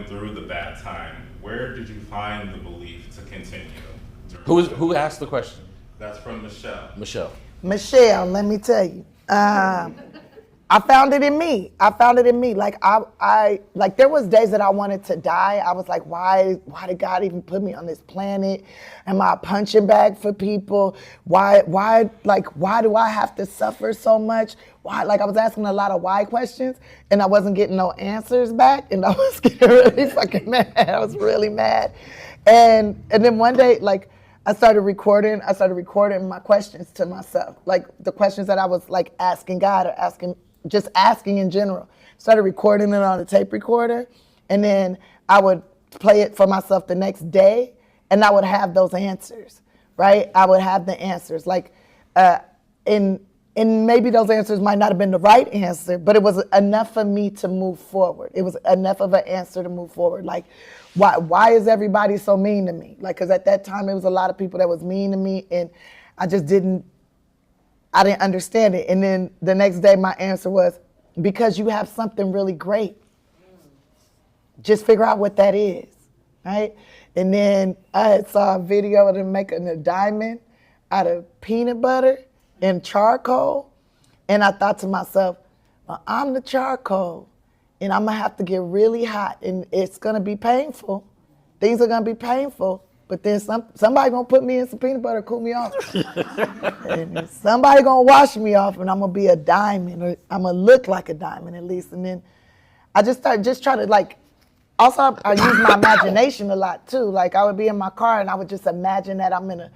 went through the bad time, where did you find the belief to continue? Who asked the question? That's from Michelle. Michelle, let me tell you. I found it in me. Like I like there was days that I wanted to die. I was like, why did God even put me on this planet? Am I a punching bag for people? Why do I have to suffer so much? Why? Like I was asking a lot of why questions and I wasn't getting no answers back and I was getting really fucking mad. I was really mad. And then one day, like I started recording my questions to myself, like the questions that I was like asking God or asking in general. Started recording it on a tape recorder, and then I would play it for myself the next day, and I would have those answers, right? I would have the answers, like, and maybe those answers might not have been the right answer, but it was enough for me to move forward. It was enough of an answer to move forward. Like, why is everybody so mean to me? Like, because at that time, it was a lot of people that was mean to me, and I didn't understand it. And then the next day, my answer was, because you have something really great. Just figure out what that is, right? And then I saw a video of them making a diamond out of peanut butter and charcoal. And I thought to myself, well, I'm the charcoal, and I'm going to have to get really hot, and it's going to be painful. Things are going to be painful. But then somebody gonna put me in some peanut butter, cool me off. And somebody gonna wash me off, and I'm gonna be a diamond, or I'm gonna look like a diamond at least. And then I just started trying to like. Also, I use my imagination a lot too. Like I would be in my car, and I would just imagine that I'm in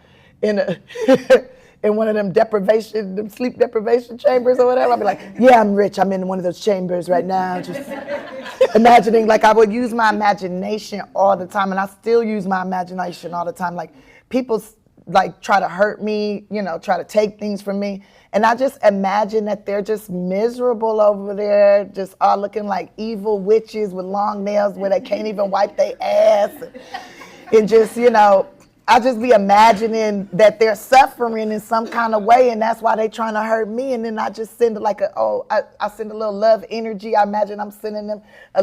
in one of them sleep deprivation chambers or whatever. I'd be like, yeah, I'm rich. I'm in one of those chambers right now. Just imagining, like I would use my imagination all the time, and I still use my imagination all the time. Like people like try to hurt me, try to take things from me. And I just imagine that they're just miserable over there, just all looking like evil witches with long nails where they can't even wipe their ass. And just, I just be imagining that they're suffering in some kind of way, and that's why they're trying to hurt me. And then I just send I send a little love energy. I imagine I'm sending them a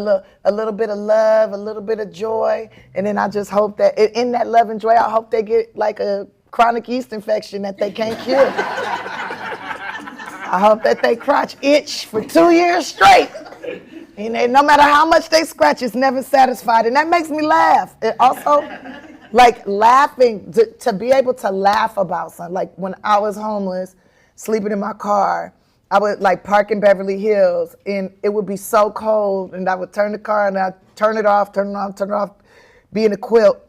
little bit of love, a little bit of joy, and then I just hope that in that love and joy, I hope they get like a chronic yeast infection that they can't cure. I hope that they crotch itch for 2 years straight. And no matter how much they scratch, it's never satisfied, and that makes me laugh. It also. Like laughing, to be able to laugh about something. Like when I was homeless, sleeping in my car, I would like park in Beverly Hills, and it would be so cold, and I would turn the car and I'd turn it off, be in a quilt,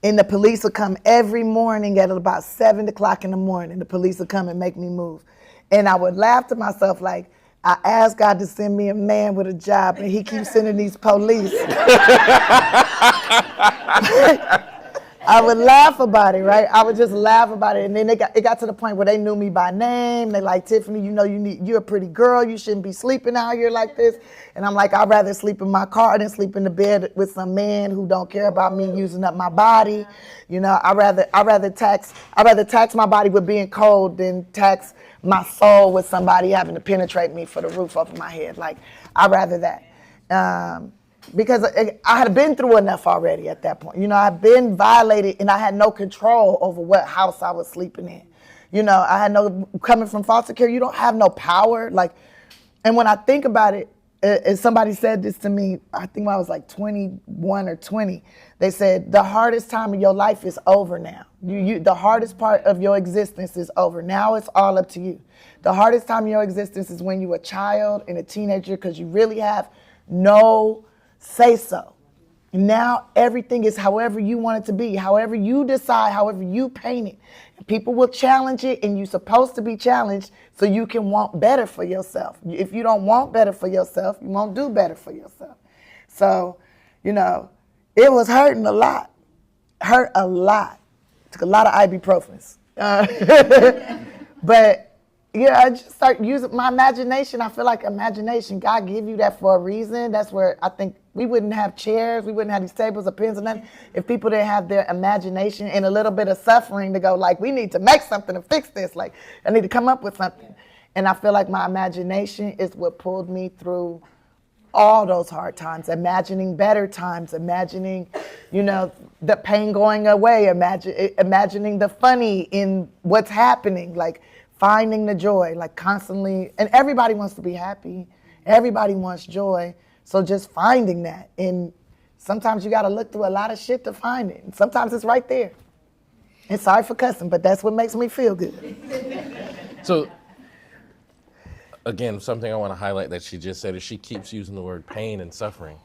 and the police would come every morning at about 7 o'clock in the morning. The police would come and make me move. And I would laugh to myself like, I asked God to send me a man with a job, and he keeps sending these police. I would laugh about it, right? I would just laugh about it. And then it got to the point where they knew me by name. They like, Tiffany, you're a pretty girl. You shouldn't be sleeping out here like this. And I'm like, I'd rather sleep in my car than sleep in the bed with some man who don't care about me using up my body. I'd rather tax my body with being cold than tax my soul with somebody having to penetrate me for the roof over my head. Like, I'd rather that. Because I had been through enough already at that point. I'd been violated, and I had no control over what house I was sleeping in. I had coming from foster care, you don't have no power. Like, and when I think about it, and somebody said this to me, I think when I was like 21 or 20, they said, the hardest time of your life is over now. The hardest part of your existence is over. Now it's all up to you. The hardest time of your existence is when you're a child and a teenager, because you really have no say so. Now everything is however you want it to be, however you decide, however you paint it. And people will challenge it, and you're supposed to be challenged so you can want better for yourself. If you don't want better for yourself, you won't do better for yourself. So, it was hurting a lot. Hurt a lot. Took a lot of ibuprofens. But I just start using my imagination. I feel like imagination, God give you that for a reason. That's where I think we wouldn't have chairs, we wouldn't have these tables or pens or nothing if people didn't have their imagination and a little bit of suffering to go like, we need to make something to fix this. Like, I need to come up with something. And I feel like my imagination is what pulled me through all those hard times, imagining better times, imagining, the pain going away, imagining the funny in what's happening, like finding the joy, like constantly. And everybody wants to be happy. Everybody wants joy. So just finding that. And sometimes you got to look through a lot of shit to find it. And sometimes it's right there. And sorry for cussing, but that's what makes me feel good. So, again, something I want to highlight that she just said is she keeps using the word pain and suffering.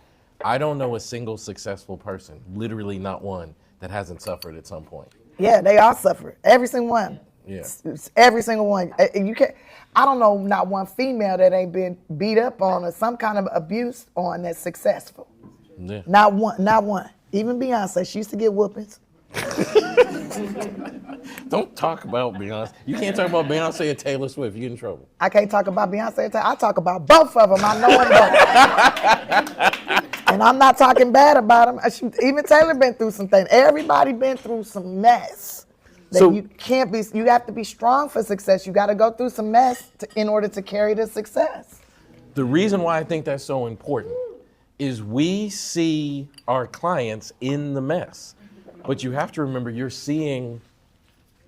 I don't know a single successful person, literally not one, that hasn't suffered at some point. Yeah, they all suffer. Every single one. Yeah. It's every single one. You can't. I don't know not one female that ain't been beat up on or some kind of abuse on that's successful. Yeah. Not one. Even Beyonce, she used to get whoopings. Don't talk about Beyonce. You can't talk about Beyonce and Taylor Swift. You get in trouble. I can't talk about Beyonce. I talk about both of them. I know them both. And I'm not talking bad about them. Even Taylor been through some things. Everybody been through some mess. So you have to be strong for success. You got to go through some mess in order to carry the success. The reason why I think that's so important is we see our clients in the mess. But you have to remember you're seeing,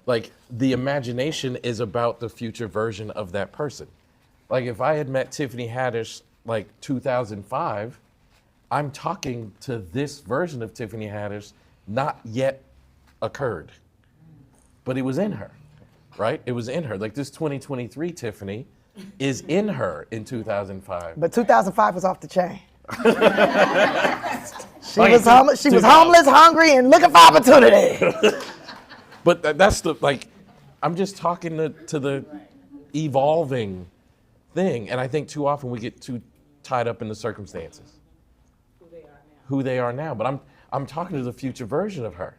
like, the imagination is about the future version of that person. Like, if I had met Tiffany Haddish, like, 2005, I'm talking to this version of Tiffany Haddish not yet occurred. But it was in her, right? It was in her. Like, this 2023 Tiffany is in her in 2005. But 2005 was off the chain. She was homeless, hungry, and looking for opportunity. But that's I'm just talking to the evolving thing. And I think too often we get too tied up in the circumstances. Who they are now. But I'm talking to the future version of her.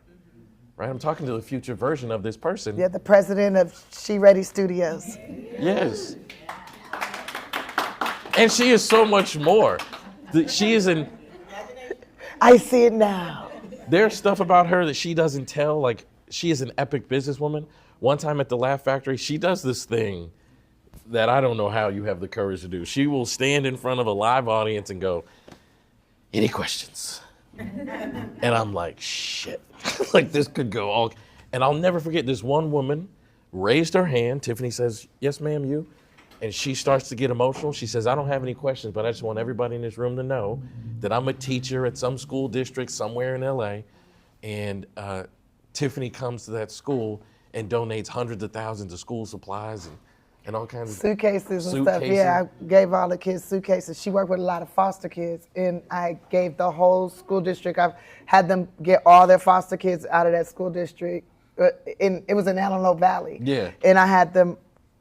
Right? I'm talking to the future version of this person. Yeah, the president of She Ready Studios. Yes. And she is so much more. She is in... I see it now. There's stuff about her that she doesn't tell. Like, she is an epic businesswoman. One time at the Laugh Factory, she does this thing that I don't know how you have the courage to do. She will stand in front of a live audience and go, "Any questions?" And I'm like, shit. Like, this could go all... And I'll never forget, this one woman raised her hand. Tiffany says, "Yes, ma'am, you?" And she starts to get emotional. She says, "I don't have any questions, but I just want everybody in this room to know that I'm a teacher at some school district somewhere in LA. And Tiffany comes to that school and donates hundreds of thousands of school supplies and all kinds of suitcases and stuff." Yeah, I gave all the kids suitcases. She worked with a lot of foster kids, and I gave the whole school district. I've had them get all their foster kids out of that school district. It was in Antelope Valley. Yeah. And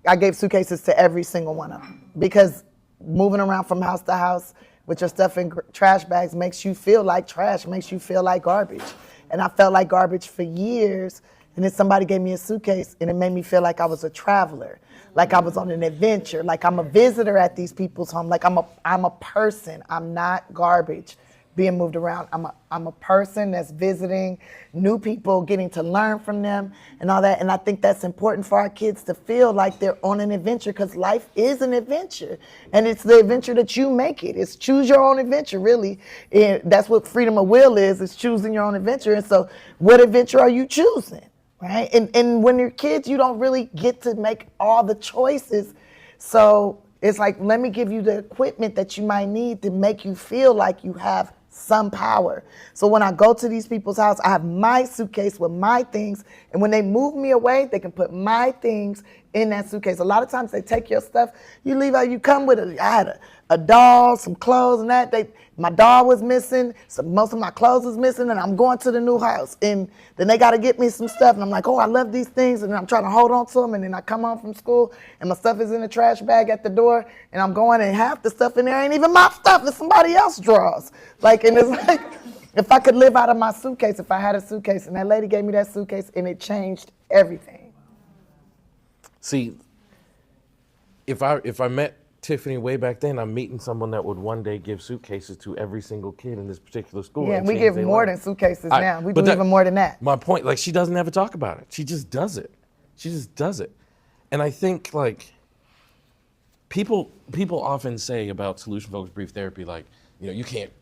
I gave suitcases to every single one of them, because moving around from house to house with your stuff in trash bags makes you feel like trash, makes you feel like garbage. And I felt like garbage for years. And then somebody gave me a suitcase, and it made me feel like I was a traveler, like I was on an adventure, like I'm a visitor at these people's home, like I'm a person. I'm not garbage being moved around. I'm a person that's visiting new people, getting to learn from them and all that. And I think that's important for our kids to feel like they're on an adventure, because life is an adventure. And it's the adventure that you make it. It's choose your own adventure, really. And that's what freedom of will is choosing your own adventure. And so what adventure are you choosing, right? And when you're kids, you don't really get to make all the choices. So it's like, let me give you the equipment that you might need to make you feel like you have some power. So when I go to these people's house, I have my suitcase with my things, and when they move me away, they can put my things in that suitcase. A lot of times they take your stuff, you leave out, you come with it. I had a doll, some clothes, and that. My doll was missing, so most of my clothes was missing, and I'm going to the new house. And then they got to get me some stuff, and I'm like, oh, I love these things, and I'm trying to hold on to them, and then I come home from school, and my stuff is in the trash bag at the door, and I'm going, and half the stuff in there ain't even my stuff, it's somebody else's drawers. Like, and it's like, if I could live out of my suitcase, if I had a suitcase, and that lady gave me that suitcase, and it changed everything. See, if I met Tiffany way back then, I'm meeting someone that would one day give suitcases to every single kid in this particular school. Yeah, and we give more than suitcases now. We do even more than that. My point, like, she doesn't ever talk about it. She just does it. She just does it. And I think, like, people often say about solution-focused brief therapy, like, you can't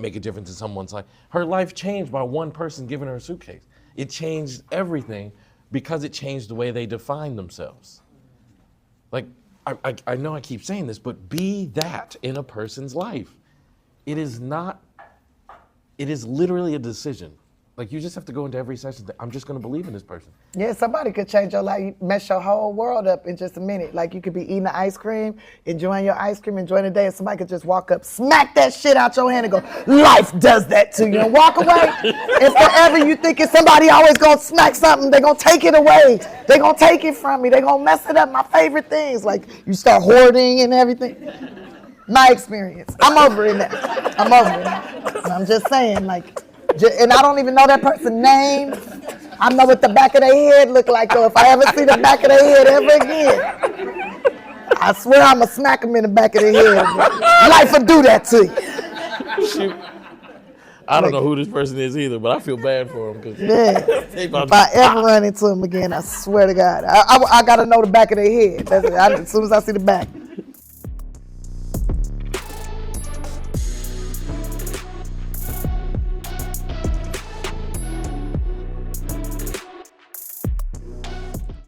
make a difference in someone's life. Her life changed by one person giving her a suitcase. It changed everything because it changed the way they define themselves. Like, I know I keep saying this, but be that in a person's life. It is literally a decision. Like, you just have to go into every session. I'm just going to believe in this person. Yeah, somebody could change your life, mess your whole world up in just a minute. Like, you could be eating the ice cream, enjoying your ice cream, enjoying the day, and somebody could just walk up, smack that shit out your hand and go, life does that to you, and walk away. And forever you thinking somebody always going to smack something, they're going to take it away. They're going to take it from me. They're going to mess it up. My favorite things, like you start hoarding and everything. My experience. I'm over it now. I'm over it now. And I'm just saying, like, and I don't even know that person's name. I know what the back of their head look like, though. If I ever see the back of their head ever again, I swear I'm going to smack them in the back of their head. Life will do that to you. Shoot. I don't know who this person is either, but I feel bad for them. Yeah. If I ever run into them again, I swear to God, I got to know the back of their head. That's it. As soon as I see the back.